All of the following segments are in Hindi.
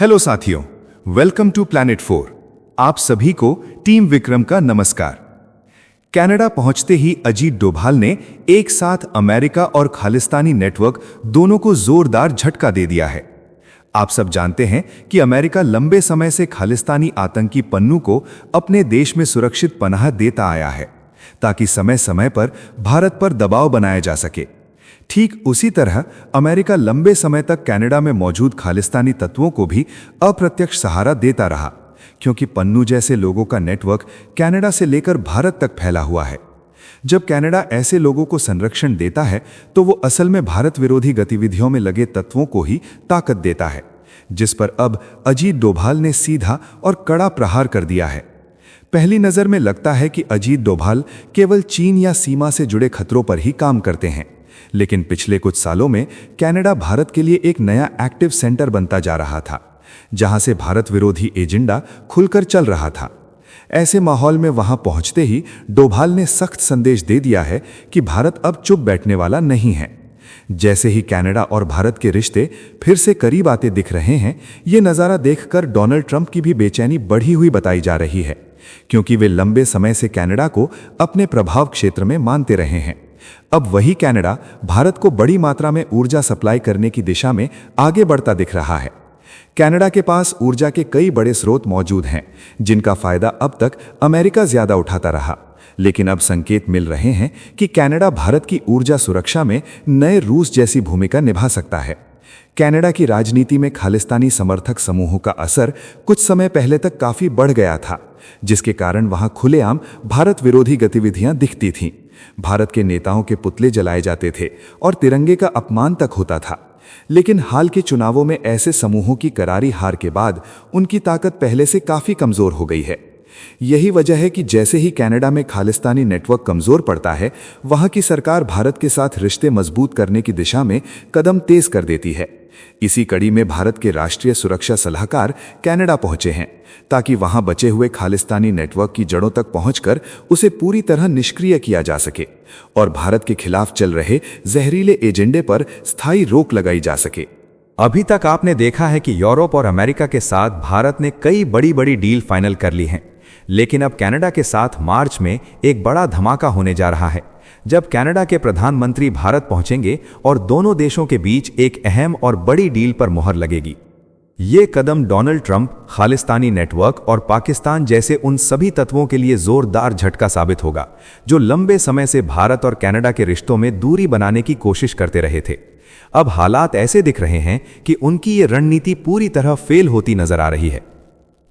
हेलो साथियों, वेलकम टू प्लैनेट 4। आप सभी को टीम विक्रम का नमस्कार। कनाडा पहुंचते ही अजीत डोभाल ने एक साथ अमेरिका और खालिस्तानी नेटवर्क दोनों को जोरदार झटका दे दिया है। आप सब जानते हैं कि अमेरिका लंबे समय से खालिस्तानी आतंकी पन्नू को अपने देश में सुरक्षित पनाह देता आया है, ताकि समय समय पर भारत पर दबाव बनाया जा सके। ठीक उसी तरह अमेरिका लंबे समय तक कनाडा में मौजूद खालिस्तानी तत्वों को भी अप्रत्यक्ष सहारा देता रहा, क्योंकि पन्नू जैसे लोगों का नेटवर्क कनाडा से लेकर भारत तक फैला हुआ है। जब कनाडा ऐसे लोगों को संरक्षण देता है तो वो असल में भारत विरोधी गतिविधियों में लगे तत्वों को ही ताकत देता है, जिस पर अब अजीत डोभाल ने सीधा और कड़ा प्रहार कर दिया है। पहली नज़र में लगता है कि अजीत डोभाल केवल चीन या सीमा से जुड़े खतरों पर ही काम करते हैं, लेकिन पिछले कुछ सालों में कनाडा भारत के लिए एक नया एक्टिव सेंटर बनता जा रहा था, जहां से भारत विरोधी एजेंडा खुलकर चल रहा था। ऐसे माहौल में वहां पहुंचते ही डोभाल ने सख्त संदेश दे दिया है कि भारत अब चुप बैठने वाला नहीं है। जैसे ही कनाडा और भारत के रिश्ते फिर से करीब आते दिख रहे हैं, ये नज़ारा देखकर डोनाल्ड ट्रंप की भी बेचैनी बढ़ी हुई बताई जा रही है, क्योंकि वे लंबे समय से कनाडा को अपने प्रभाव क्षेत्र में मानते रहे हैं। अब वही कनाडा भारत को बड़ी मात्रा में ऊर्जा सप्लाई करने की दिशा में आगे बढ़ता दिख रहा है। कनाडा के पास ऊर्जा के कई बड़े स्रोत मौजूद हैं, जिनका फायदा अब तक अमेरिका ज्यादा उठाता रहा, लेकिन अब संकेत मिल रहे हैं कि कनाडा भारत की ऊर्जा सुरक्षा में नए रूस जैसी भूमिका निभा सकता है। कनाडा की राजनीति में खालिस्तानी समर्थक समूहों का असर कुछ समय पहले तक काफी बढ़ गया था, जिसके कारण वहां खुलेआम भारत विरोधी गतिविधियां दिखती थीं। भारत के नेताओं के पुतले जलाए जाते थे और तिरंगे का अपमान तक होता था। लेकिन हाल के चुनावों में ऐसे समूहों की करारी हार के बाद उनकी ताकत पहले से काफी कमजोर हो गई है। यही वजह है कि जैसे ही कनाडा में खालिस्तानी नेटवर्क कमजोर पड़ता है, वहां की सरकार भारत के साथ रिश्ते मजबूत करने की दिशा में कदम तेज कर देती है। इसी कड़ी में भारत के राष्ट्रीय सुरक्षा सलाहकार कनाडा पहुंचे हैं, ताकि वहां बचे हुए खालिस्तानी नेटवर्क की जड़ों तक पहुंचकर उसे पूरी तरह निष्क्रिय किया जा सके और भारत के खिलाफ चल रहे जहरीले एजेंडे पर स्थायी रोक लगाई जा सके। अभी तक आपने देखा है कि यूरोप और अमेरिका के साथ भारत ने कई बड़ी बड़ी डील फाइनल कर ली हैं, लेकिन अब कनाडा के साथ मार्च में एक बड़ा धमाका होने जा रहा है, जब कनाडा के प्रधानमंत्री भारत पहुंचेंगे और दोनों देशों के बीच एक अहम और बड़ी डील पर मुहर लगेगी। ये कदम डोनाल्ड ट्रंप, खालिस्तानी नेटवर्क और पाकिस्तान जैसे उन सभी तत्वों के लिए जोरदार झटका साबित होगा, जो लंबे समय से भारत और कनाडा के रिश्तों में दूरी बनाने की कोशिश करते रहे थे। अब हालात ऐसे दिख रहे हैं कि उनकी ये रणनीति पूरी तरह फेल होती नजर आ रही है।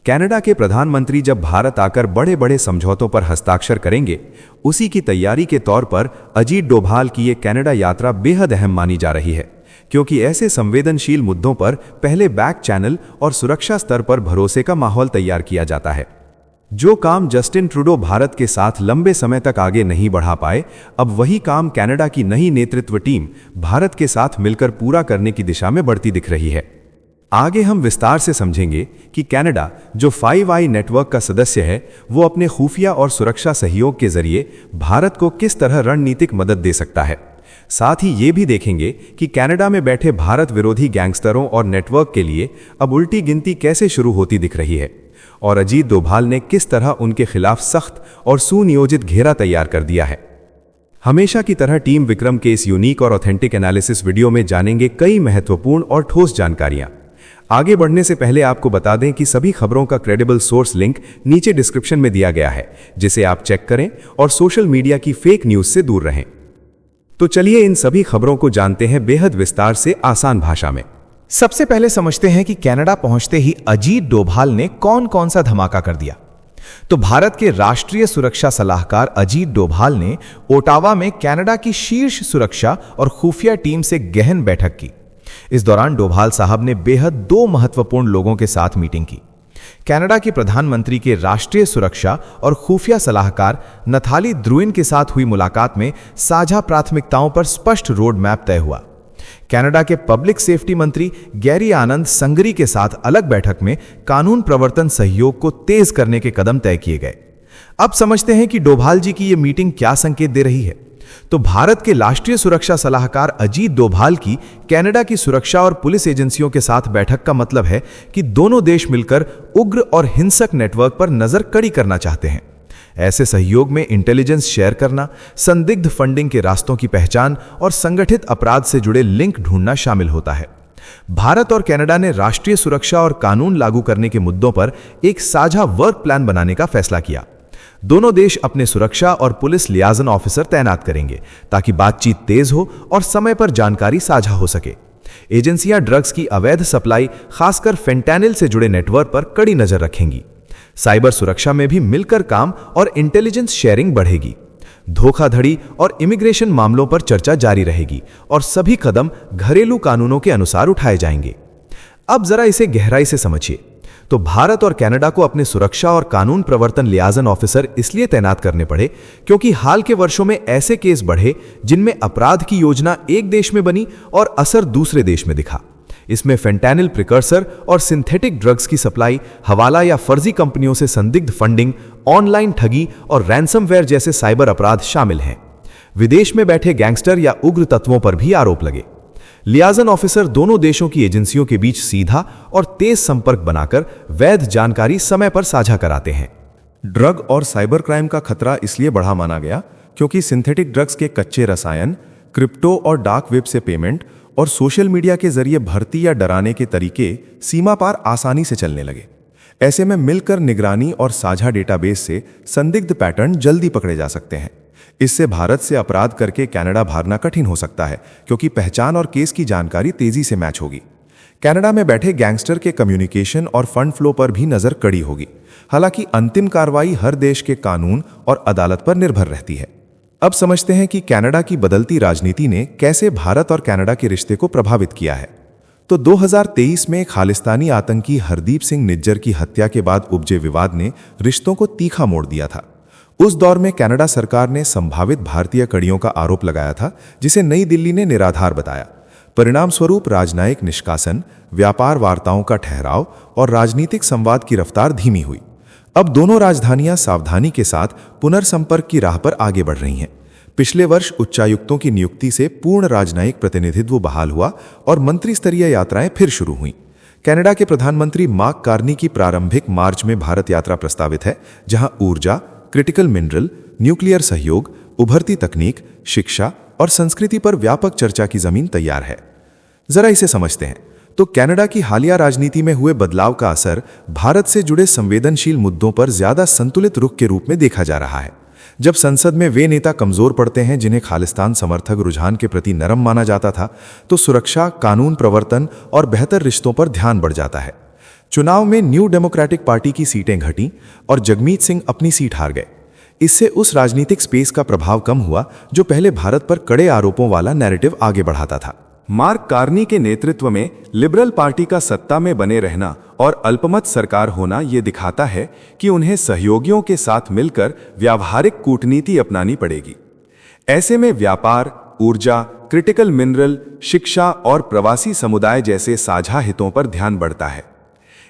कनाडा के प्रधानमंत्री जब भारत आकर बड़े बड़े समझौतों पर हस्ताक्षर करेंगे, उसी की तैयारी के तौर पर अजीत डोभाल की ये कनाडा यात्रा बेहद अहम मानी जा रही है, क्योंकि ऐसे संवेदनशील मुद्दों पर पहले बैक चैनल और सुरक्षा स्तर पर भरोसे का माहौल तैयार किया जाता है। जो काम जस्टिन ट्रूडो भारत के साथ लंबे समय तक आगे नहीं बढ़ा पाए, अब वही काम कनाडा की नई नेतृत्व टीम भारत के साथ मिलकर पूरा करने की दिशा में बढ़ती दिख रही है। आगे हम विस्तार से समझेंगे कि कनाडा, जो 5i नेटवर्क का सदस्य है, वो अपने खुफिया और सुरक्षा सहयोग के जरिए भारत को किस तरह रणनीतिक मदद दे सकता है। साथ ही ये भी देखेंगे कि कनाडा में बैठे भारत विरोधी गैंगस्टरों और नेटवर्क के लिए अब उल्टी गिनती कैसे शुरू होती दिख रही है, और अजीत डोभाल ने किस तरह उनके खिलाफ सख्त और सुनियोजित घेरा तैयार कर दिया है। हमेशा की तरह टीम विक्रम के इस यूनिक और ऑथेंटिक एनालिसिस वीडियो में जानेंगे कई महत्वपूर्ण और ठोस जानकारियां। आगे बढ़ने से पहले आपको बता दें कि सभी खबरों का क्रेडिबल सोर्स लिंक नीचे डिस्क्रिप्शन में दिया गया है, जिसे आप चेक करें और सोशल मीडिया की फेक न्यूज से दूर रहें। तो चलिए इन सभी खबरों को जानते हैं बेहद विस्तार से, आसान भाषा में। सबसे पहले समझते हैं कि कनाडा पहुंचते ही अजीत डोभाल ने कौन कौन सा धमाका कर दिया। तो भारत के राष्ट्रीय सुरक्षा सलाहकार अजीत डोभाल ने ओटावा में कनाडा की शीर्ष सुरक्षा और खुफिया टीम से गहन बैठक की। इस दौरान डोभाल साहब ने बेहद दो महत्वपूर्ण लोगों के साथ मीटिंग की। कनाडा के प्रधानमंत्री के राष्ट्रीय सुरक्षा और खुफिया सलाहकार नथाली द्रुइन के साथ हुई मुलाकात में साझा प्राथमिकताओं पर स्पष्ट रोड मैप तय हुआ। कनाडा के पब्लिक सेफ्टी मंत्री गैरी आनंद संगरी के साथ अलग बैठक में कानून प्रवर्तन सहयोग को तेज करने के कदम तय किए गए। अब समझते हैं कि डोभाल जी की यह मीटिंग क्या संकेत दे रही है। तो भारत के राष्ट्रीय सुरक्षा सलाहकार अजीत डोभाल की कनाडा की सुरक्षा और पुलिस एजेंसियों के साथ बैठक का मतलब है कि दोनों देश मिलकर उग्र और हिंसक नेटवर्क पर नजर कड़ी करना चाहते हैं। ऐसे सहयोग में इंटेलिजेंस शेयर करना, संदिग्ध फंडिंग के रास्तों की पहचान और संगठित अपराध से जुड़े लिंक ढूंढना शामिल होता है। भारत और कनाडा ने राष्ट्रीय सुरक्षा और कानून लागू करने के मुद्दों पर एक साझा वर्क प्लान बनाने का फैसला किया। दोनों देश अपने सुरक्षा और पुलिस लियाजन ऑफिसर तैनात करेंगे ताकि बातचीत तेज हो और समय पर जानकारी साझा हो सके। एजेंसियां ड्रग्स की अवैध सप्लाई, खासकर फेंटेनिल से जुड़े नेटवर्क पर कड़ी नजर रखेंगी। साइबर सुरक्षा में भी मिलकर काम और इंटेलिजेंस शेयरिंग बढ़ेगी। धोखाधड़ी और इमिग्रेशन मामलों पर चर्चा जारी रहेगी और सभी कदम घरेलू कानूनों के अनुसार उठाए जाएंगे। अब जरा इसे गहराई से समझिए। तो भारत और कनाडा को अपने सुरक्षा और कानून प्रवर्तन लियाजन ऑफिसर इसलिए तैनात करने पड़े क्योंकि हाल के वर्षों में ऐसे केस बढ़े जिनमें अपराध की योजना एक देश में बनी और असर दूसरे देश में दिखा। इसमें फेंटेनिल प्रिकर्सर और सिंथेटिक ड्रग्स की सप्लाई, हवाला या फर्जी कंपनियों से संदिग्ध फंडिंग, ऑनलाइन ठगी और रैंसमवेयर जैसे साइबर अपराध शामिल हैं। विदेश में बैठे गैंगस्टर या उग्र तत्वों पर भी आरोप लगे। लियाजन ऑफिसर दोनों देशों की एजेंसियों के बीच सीधा और तेज संपर्क बनाकर वैध जानकारी समय पर साझा कराते हैं। ड्रग और साइबर क्राइम का खतरा इसलिए बढ़ा माना गया क्योंकि सिंथेटिक ड्रग्स के कच्चे रसायन, क्रिप्टो और डार्क वेब से पेमेंट और सोशल मीडिया के जरिए भर्ती या डराने के तरीके सीमा पार आसानी से चलने लगे। ऐसे में मिलकर निगरानी और साझा डेटाबेस से संदिग्ध पैटर्न जल्दी पकड़े जा सकते हैं। इससे भारत से अपराध करके कनाडा भागना कठिन हो सकता है क्योंकि पहचान और केस की जानकारी तेजी से मैच होगी। कनाडा में बैठे गैंगस्टर के कम्युनिकेशन और फंड फ्लो पर भी नजर कड़ी होगी। हालांकि अंतिम कार्रवाई हर देश के कानून और अदालत पर निर्भर रहती है। अब समझते हैं कि कनाडा की बदलती राजनीति ने कैसे भारत और कनाडा के रिश्ते को प्रभावित किया है। तो 2023 में खालिस्तानी आतंकी हरदीप सिंह निज्जर की हत्या के बाद उपजे विवाद ने रिश्तों को तीखा मोड़ दिया था। उस दौर में कनाडा सरकार ने संभावित भारतीय कड़ियों का आरोप लगाया था, जिसे नई दिल्ली ने निराधार बताया। परिणाम स्वरूप राजनयिक निष्कासन, व्यापार वार्ताओं का ठहराव और राजनीतिक संवाद की रफ्तार धीमी हुई। अब दोनों राजधानियां सावधानी के साथ पुनर्संपर्क की राह पर आगे बढ़ रही हैं। पिछले वर्ष उच्चायुक्तों की नियुक्ति से पूर्ण राजनयिक प्रतिनिधित्व बहाल हुआ और मंत्री स्तरीय यात्राएं फिर शुरू हुईं। कनाडा के प्रधानमंत्री मार्क कार्नी की प्रारंभिक मार्च में भारत यात्रा प्रस्तावित है, जहां ऊर्जा, क्रिटिकल मिनरल, न्यूक्लियर सहयोग, उभरती तकनीक, शिक्षा और संस्कृति पर व्यापक चर्चा की जमीन तैयार है। जरा इसे समझते हैं। तो कनाडा की हालिया राजनीति में हुए बदलाव का असर भारत से जुड़े संवेदनशील मुद्दों पर ज्यादा संतुलित रुख के रूप में देखा जा रहा है। जब संसद में वे नेता कमजोर पड़ते हैं जिन्हें खालिस्तान समर्थक रुझान के प्रति नरम माना जाता था, तो सुरक्षा, कानून प्रवर्तन और बेहतर रिश्तों पर ध्यान बढ़ जाता है। चुनाव में न्यू डेमोक्रेटिक पार्टी की सीटें घटीं और जगमीत सिंह अपनी सीट हार गए। इससे उस राजनीतिक स्पेस का प्रभाव कम हुआ जो पहले भारत पर कड़े आरोपों वाला नैरेटिव आगे बढ़ाता था। मार्क कार्नी के नेतृत्व में लिबरल पार्टी का सत्ता में बने रहना और अल्पमत सरकार होना ये दिखाता है कि उन्हें सहयोगियों के साथ मिलकर व्यावहारिक कूटनीति अपनानी पड़ेगी। ऐसे में व्यापार, ऊर्जा, क्रिटिकल मिनरल, शिक्षा और प्रवासी समुदाय जैसे साझा हितों पर ध्यान बढ़ता है।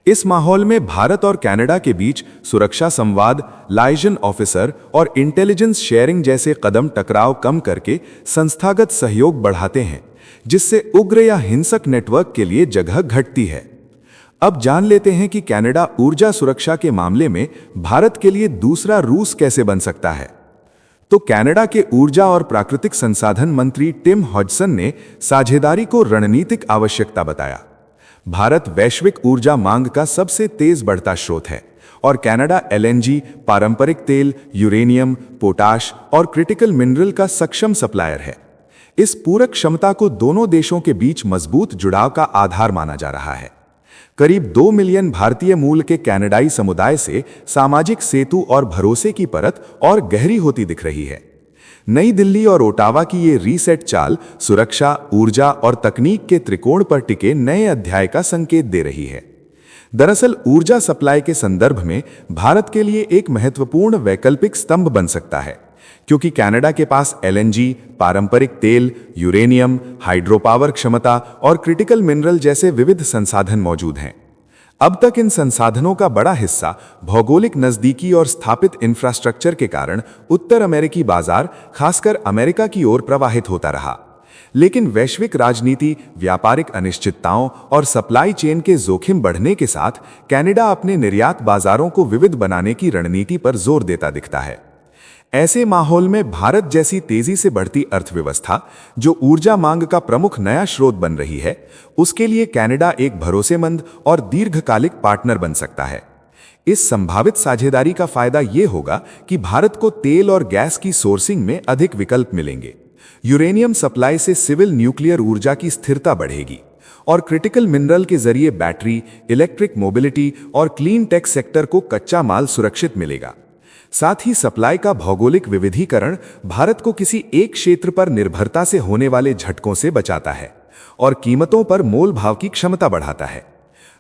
इस माहौल में भारत और कनाडा के बीच सुरक्षा संवाद, लाइजन ऑफिसर और इंटेलिजेंस शेयरिंग जैसे कदम टकराव कम करके संस्थागत सहयोग बढ़ाते हैं, जिससे उग्र या हिंसक नेटवर्क के लिए जगह घटती है। अब जान लेते हैं कि कनाडा ऊर्जा सुरक्षा के मामले में भारत के लिए दूसरा रूस कैसे बन सकता है। तो कनाडा के ऊर्जा और प्राकृतिक संसाधन मंत्री टिम हॉजसन ने साझेदारी को रणनीतिक आवश्यकता बताया। भारत वैश्विक ऊर्जा मांग का सबसे तेज बढ़ता स्रोत है और कनाडा एलएनजी, पारंपरिक तेल, यूरेनियम, पोटाश और क्रिटिकल मिनरल का सक्षम सप्लायर है। इस पूरक क्षमता को दोनों देशों के बीच मजबूत जुड़ाव का आधार माना जा रहा है। करीब 2 मिलियन भारतीय मूल के कनाडाई समुदाय से सामाजिक सेतु और भरोसे की परत और गहरी होती दिख रही है। नई दिल्ली और ओटावा की ये रीसेट चाल सुरक्षा, ऊर्जा और तकनीक के त्रिकोण पर टिके नए अध्याय का संकेत दे रही है। दरअसल ऊर्जा सप्लाई के संदर्भ में भारत के लिए एक महत्वपूर्ण वैकल्पिक स्तंभ बन सकता है, क्योंकि कनाडा के पास एलएनजी, पारंपरिक तेल, यूरेनियम, हाइड्रोपावर क्षमता और क्रिटिकल मिनरल जैसे विविध संसाधन मौजूद हैं। अब तक इन संसाधनों का बड़ा हिस्सा भौगोलिक नजदीकी और स्थापित इंफ्रास्ट्रक्चर के कारण उत्तर अमेरिकी बाजार, खासकर अमेरिका की ओर प्रवाहित होता रहा। लेकिन वैश्विक राजनीति, व्यापारिक अनिश्चितताओं और सप्लाई चेन के जोखिम बढ़ने के साथ कनाडा अपने निर्यात बाजारों को विविध बनाने की रणनीति पर जोर देता दिखता है। ऐसे माहौल में भारत जैसी तेजी से बढ़ती अर्थव्यवस्था, जो ऊर्जा मांग का प्रमुख नया स्रोत बन रही है, उसके लिए कनाडा एक भरोसेमंद और दीर्घकालिक पार्टनर बन सकता है। इस संभावित साझेदारी का फायदा ये होगा कि भारत को तेल और गैस की सोर्सिंग में अधिक विकल्प मिलेंगे। यूरेनियम सप्लाई से सिविल न्यूक्लियर ऊर्जा की स्थिरता बढ़ेगी और क्रिटिकल मिनरल के जरिए बैटरी, इलेक्ट्रिक मोबिलिटी और क्लीन टेक सेक्टर को कच्चा माल सुरक्षित मिलेगा। साथ ही सप्लाई का भौगोलिक विविधीकरण भारत को किसी एक क्षेत्र पर निर्भरता से होने वाले झटकों से बचाता है और कीमतों पर मोल भाव की क्षमता बढ़ाता है।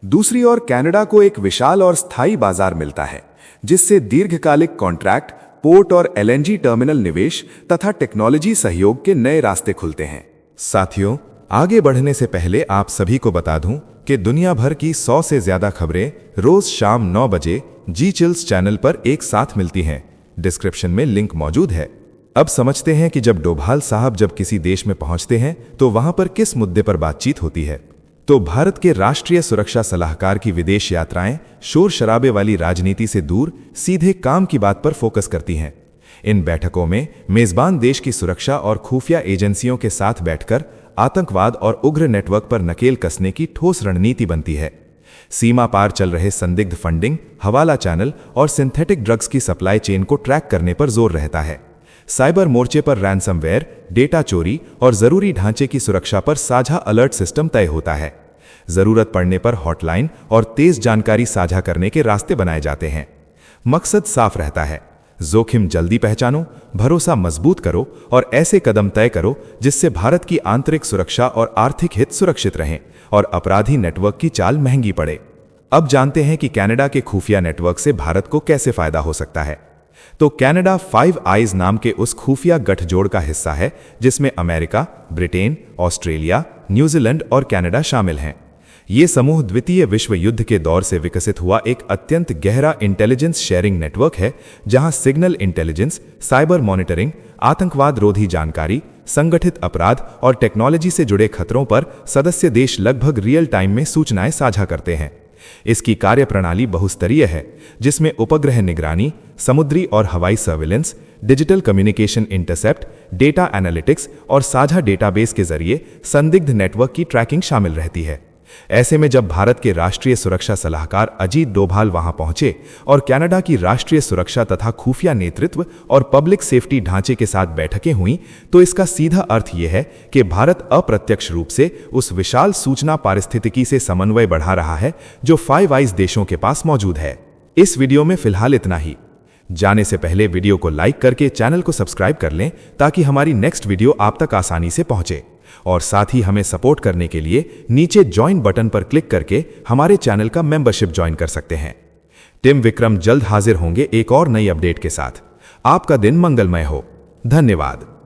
दूसरी ओर कनाडा को एक विशाल और स्थायी बाजार मिलता है, जिससे दीर्घकालिक कॉन्ट्रैक्ट, पोर्ट और एलएनजी टर्मिनल निवेश तथा टेक्नोलॉजी सहयोग के नए रास्ते खुलते हैं। साथियों, आगे बढ़ने से पहले आप सभी को बता दूं कि दुनिया भर की 100 से ज्यादा खबरें रोज शाम 9 बजे जी चिल्स चैनल पर एक साथ मिलती हैं। डिस्क्रिप्शन में लिंक मौजूद है। अब समझते हैं कि जब डोभाल साहब जब किसी देश में पहुंचते हैं तो वहां पर किस मुद्दे पर बातचीत होती है। तो भारत के राष्ट्रीय सुरक्षा सलाहकार की विदेश यात्राएं शोर शराबे वाली राजनीति से दूर सीधे काम की बात पर फोकस करती हैं। इन बैठकों में मेजबान देश की सुरक्षा और खुफिया एजेंसियों के साथ बैठकर आतंकवाद और उग्र नेटवर्क पर नकेल कसने की ठोस रणनीति बनती है। सीमा पार चल रहे संदिग्ध फंडिंग, हवाला चैनल और सिंथेटिक ड्रग्स की सप्लाई चेन को ट्रैक करने पर जोर रहता है। साइबर मोर्चे पर रैंसमवेयर, डेटा चोरी और जरूरी ढांचे की सुरक्षा पर साझा अलर्ट सिस्टम तय होता है। जरूरत पड़ने पर हॉटलाइन और तेज जानकारी साझा करने के रास्ते बनाए जाते हैं। मकसद साफ रहता है, जोखिम जल्दी पहचानो, भरोसा मजबूत करो और ऐसे कदम तय करो जिससे भारत की आंतरिक सुरक्षा और आर्थिक हित सुरक्षित रहें और अपराधी नेटवर्क की चाल महंगी पड़े। अब जानते हैं कि कनाडा के खुफिया नेटवर्क से भारत को कैसे फायदा हो सकता है। तो कनाडा 5 आइज नाम के उस खुफिया गठजोड़ का हिस्सा है जिसमें अमेरिका, ब्रिटेन, ऑस्ट्रेलिया, न्यूजीलैंड और कनाडा शामिल हैं। ये समूह द्वितीय विश्व युद्ध के दौर से विकसित हुआ एक अत्यंत गहरा इंटेलिजेंस शेयरिंग नेटवर्क है, जहां सिग्नल इंटेलिजेंस, साइबर मॉनिटरिंग, आतंकवाद रोधी जानकारी, संगठित अपराध और टेक्नोलॉजी से जुड़े खतरों पर सदस्य देश लगभग रियल टाइम में सूचनाएं साझा करते हैं। इसकी कार्यप्रणाली बहुस्तरीय है, जिसमें उपग्रह निगरानी, समुद्री और हवाई surveillance, digital communication intercept, data analytics और साझा डेटाबेस के जरिए संदिग्ध नेटवर्क की ट्रैकिंग शामिल रहती है। ऐसे में जब भारत के राष्ट्रीय सुरक्षा सलाहकार अजीत डोभाल वहां पहुंचे और कनाडा की राष्ट्रीय सुरक्षा तथा खुफिया नेतृत्व और पब्लिक सेफ्टी ढांचे के साथ बैठकें हुईं, तो इसका सीधा अर्थ यह है कि भारत अप्रत्यक्ष रूप से उस विशाल सूचना पारिस्थितिकी से समन्वय बढ़ा रहा है जो 5 आइज देशों के पास मौजूद है। इस वीडियो में फिलहाल इतना ही। जाने से पहले वीडियो को लाइक करके चैनल को सब्सक्राइब कर लें ताकि हमारी नेक्स्ट वीडियो आप तक आसानी से पहुंचे। और साथ ही हमें सपोर्ट करने के लिए नीचे ज्वाइन बटन पर क्लिक करके हमारे चैनल का मेंबरशिप ज्वाइन कर सकते हैं। टीम विक्रम जल्द हाजिर होंगे एक और नई अपडेट के साथ। आपका दिन मंगलमय हो। धन्यवाद।